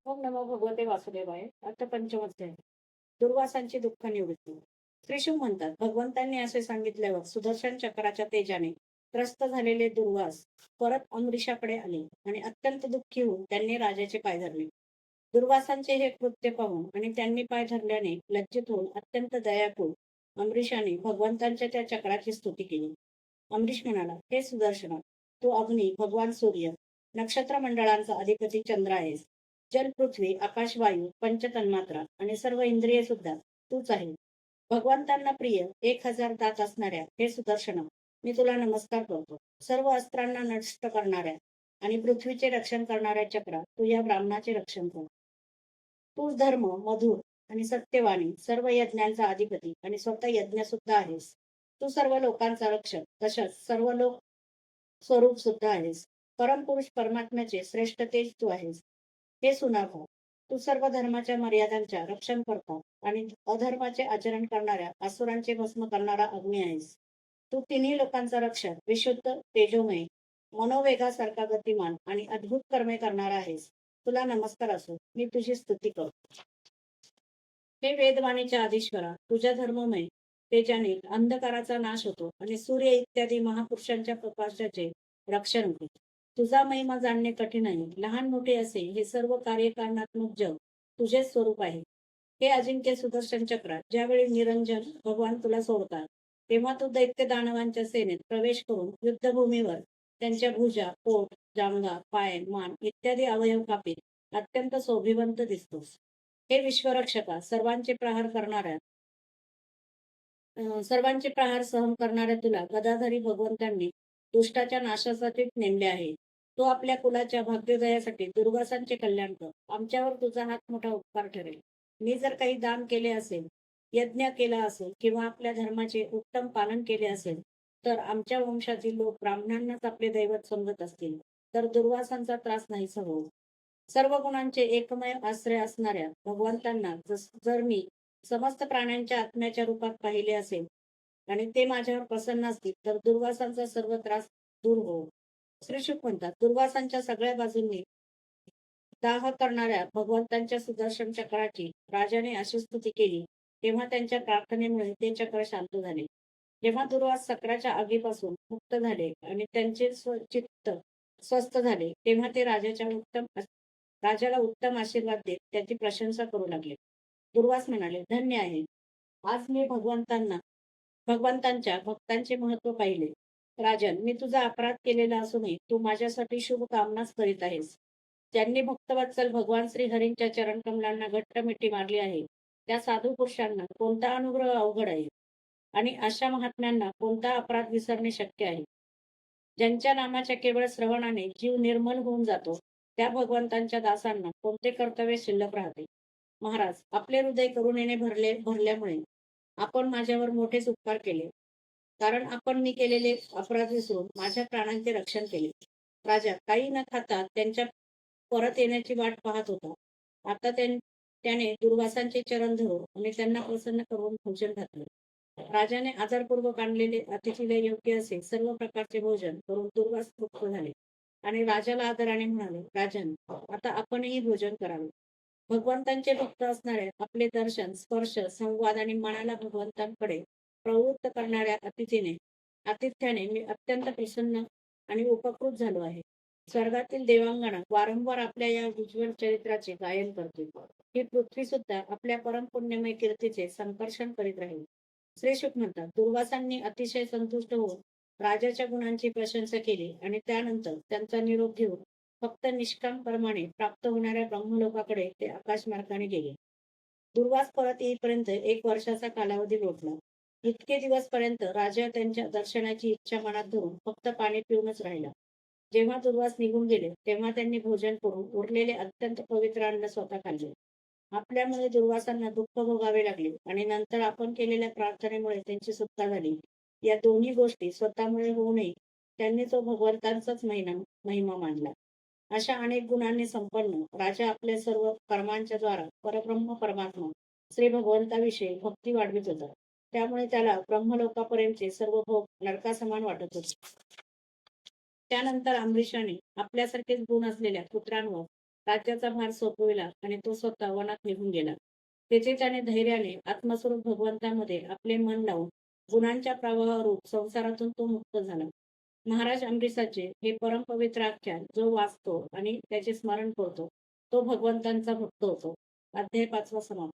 ओम नमो भगवते वासुदेवाय. अर्थपंचमोध्याय. दुर्वासांची दुःख निवृत्ती. श्रीशुक म्हणतात, भगवंतांनी असे सांगितल्यावर सुदर्शन चक्राच्या तेजाने त्रस्त झालेले दुर्वास परत अमरीशाकडे आले आणि अत्यंत दुःखी होऊन त्यांनी राजाचे पाय धरले. दुर्वासांचे हे कृत्य पाहून आणि त्यांनी पाय धरल्याने लज्जित होऊन अत्यंत दयाळू अमरीशाने भगवंतांच्या त्या चक्राची स्तुती केली. अमरीश म्हणाला, हे सुदर्शना, तू अग्नी, भगवान सूर्य, नक्षत्र मंडळांचा अधिपती चंद्र आहेस. जल, पृथ्वी, आकाश, वायू, पंचतन्मात्रा आणि सर्व इंद्रिये सुद्धा तूच आहे. भगवंतांना प्रिय 1000 दात असणाऱ्या हे सुदर्शना, मी तुला नमस्कार करतो. सर्व अस्त्रांना नष्ट करणाऱ्या आणि पृथ्वीचे रक्षण करणाऱ्या चक्रा, तू या ब्राह्मणाचे रक्षण कर. तूच धर्म, मधुर आणि सत्यवाणी, सर्व यज्ञांचा अधिपती आणि स्वतः यज्ञ सुद्धा आहेस. तू सर्व लोकांचा रक्षक, तसंच सर्व लोक स्वरूप सुद्धा आहेस. परमपुरुष परमात्म्याचे श्रेष्ठ तेज तू आहेस. हे सुनाभा, तू सर्व धर्माच्या मर्यादांच्या रक्षण करता आणि अधर्माचे आचरण करणाऱ्या असुरांचे भस्म करणारा अग्नी आहेस. तू तिन्ही लोकांचा रक्षक, विशुद्ध, तेजोमय, मनोवेगासारखा गतिमान आणि अद्भुत कर्मे करणारा आहेस. तुला नमस्कार असो, मी तुझी स्तुती करतो. हे वेदवाणीच्या आधीश्वरा, तुझ्या धर्ममय तेजाने अंधकाराचा नाश होतो आणि सूर्य इत्यादी महापुरुषांच्या प्रकाशाचे रक्षण होते. तुझा महिमा जाणणे कठीण आहे. लहान मोठे असे हे सर्व कार्यकारणात्मक जग तुझे स्वरूप आहे. हे अजिंक्य सुदर्शन चक्र, ज्यावेळी निरंजन भगवान तुला सोडतात, तेव्हा तू दैत्य दानवांच्या सेनेत प्रवेश करून युद्धभूमीवर त्यांच्या भुजा, पोट, जांघा, पाय, मान इत्यादी अवयव कापीत अत्यंत शोभिवंत दिसतोस. हे विश्वरक्षका, सर्वांचे प्रहार सहन करणाऱ्या तुला गदाधारी भगवंतांनी दुष्टाच्या नाशासाठी नेमले आहे. तो आपल्या कुलाच्या भाग्योदयासाठी दुर्वासांचे कल्याण कर. आमच्यावर तुझा हात मोठा उपकार ठरेल. मी जर काही दान केले असेल, यज्ञ केला असेल किंवा आपल्या धर्माचे उत्तम पालन केले असेल, तर आमच्या वंशातील लोक ब्राह्मणांनाच आपले दैवत समजत असतील, तर दुर्वासांचा त्रास नाहीसा होऊ. सर्व गुणांचे एकमेव आश्रय असणाऱ्या भगवंतांना जर मी समस्त प्राण्यांच्या आत्म्याच्या रूपात पाहिले असेल आणि ते माझ्यावर प्रसन्न असतील, तर दुर्वासांचा सर्व त्रास दूर हो. श्रीशुक म्हणतात, दुर्वासांच्या सगळ्या बाजूंनी दाह करणाऱ्या भगवंतांच्या सुदर्शन चक्राची राजाने अशी स्तुती केली, तेव्हा त्यांच्या प्रार्थनेमुळे ते चक्र शांत झाले. जेव्हा दुर्वास चक्राच्या आगीपासून मुक्त झाले आणि त्यांचे चित्त स्वस्थ झाले, तेव्हा ते राजाला उत्तम आशीर्वाद देत त्याची प्रशंसा करू लागले. दुर्वास म्हणाले, धन्य आहे, आज मी भगवंतांच्या भक्तांचे महत्व पाहिले. राजन, मी तुझा अपराध केलेला असूनही तू माझ्यासाठी शुभ कामनाच करीत आहेस. ज्यांनी भक्तवत्सल भगवान श्रीहरींच्या चरणकमलांना घट्ट मिठी मारली आहे, त्या साधू पुरुषांना कोणता अनुग्रह अवघड आहे आणि अशा महात्म्यांना कोणता अपराध विसरणे शक्य आहे. ज्यांच्या नामाच्या केवळ श्रवणाने जीव निर्मल होऊन जातो, त्या भगवंतांच्या दासांना कोणते कर्तव्य शिल्लक राहते. महाराज, आपले हृदय करुणेने भरल्यामुळे आपण माझ्यावर मोठेच उपकार केले, कारण आपण मी केलेले अपराध विसरून माझ्या प्राणांचे रक्षण केले. राजा काही न खाता त्यांच्या परत येण्याची वाट पाहत होता. आता त्याने दुर्वासांचे चरण धरून आणि त्यांना प्रसन्न करून भोजन घातले. राजाने आदरपूर्वक आणलेले अतिथीला योग्य असे सर्व प्रकारचे भोजन करून दुर्वास तृप्त झाले आणि राजाला आदराने म्हणाले, राजन, आता आपणही भोजन करावे. भगवंतांचे भक्त असणारे आपले दर्शन, स्पर्श, संवाद आणि मनाला भगवंतांकडे प्रवृत्त करणाऱ्या आतिथ्याने मी अत्यंत प्रसन्न आणि उपकृत झालो आहे. स्वर्गातील देवांगना वारंवार आपल्या या उज्ज्वल चरित्राचे गायन करतील. ही पृथ्वी सुद्धा आपल्या परमपुण्यमय कीर्तीचे संकर्षण करीत राहील. श्रीशुक म्हणतात, दुर्वासांनी अतिशय संतुष्ट होऊन राजाच्या गुणांची प्रशंसा केली आणि त्यानंतर त्यांचा निरोप घेऊन फक्त निष्काम कर्माने प्राप्त होणाऱ्या ब्रह्मलोकाकडे ते आकाशमार्गाने गेले. दुर्वास परत येईपर्यंत 1 वर्षाचा कालावधी लोटला. इतके दिवसपर्यंत राजा त्यांच्या दर्शनाची इच्छा मनात धरून फक्त पाणी पिऊनच राहिला. जेव्हा दुर्वास निघून गेले, तेव्हा त्यांनी भोजन करून उरलेले अत्यंत पवित्र अन्न स्वतः खाल्ले. आपल्यामुळे दुर्वासांना दुःख भोगावे लागले आणि नंतर आपण केलेल्या प्रार्थनेमुळे त्यांची सुटका झाली. या दोन्ही गोष्टी स्वतःमुळे होऊ नये, त्यांनी तो भगवंतांचाच महिमा मानला. अशा अनेक गुणांनी संपन्न राजा आपल्या सर्व कर्मांच्या द्वारा परब्रह्म परमात्मा श्री भगवंताविषयी भक्ती वाढवित होता. त्यामुळे त्याला ब्रह्मलोकापर्यंतचे सर्व भोग नरकासमान वाटत होते. त्यानंतर अमरीशाने आपल्यासारखेच गुण असलेल्या पुत्रांवर राज्याचा भार सोपविला आणि तो स्वतः वनात निघून गेला. तेथे त्याने धैर्याने आत्मस्वरूप भगवंतामध्ये आपले मन लावून गुणांच्या प्रवाहारूप संसारातून तो मुक्त झाला. महाराज अमरीसाचे हे परमपवित्र आख्यान जो वाचतो आणि त्याचे स्मरण करतो तो भगवंतांचा भक्त होतो. अध्याय 5वा समाप्त.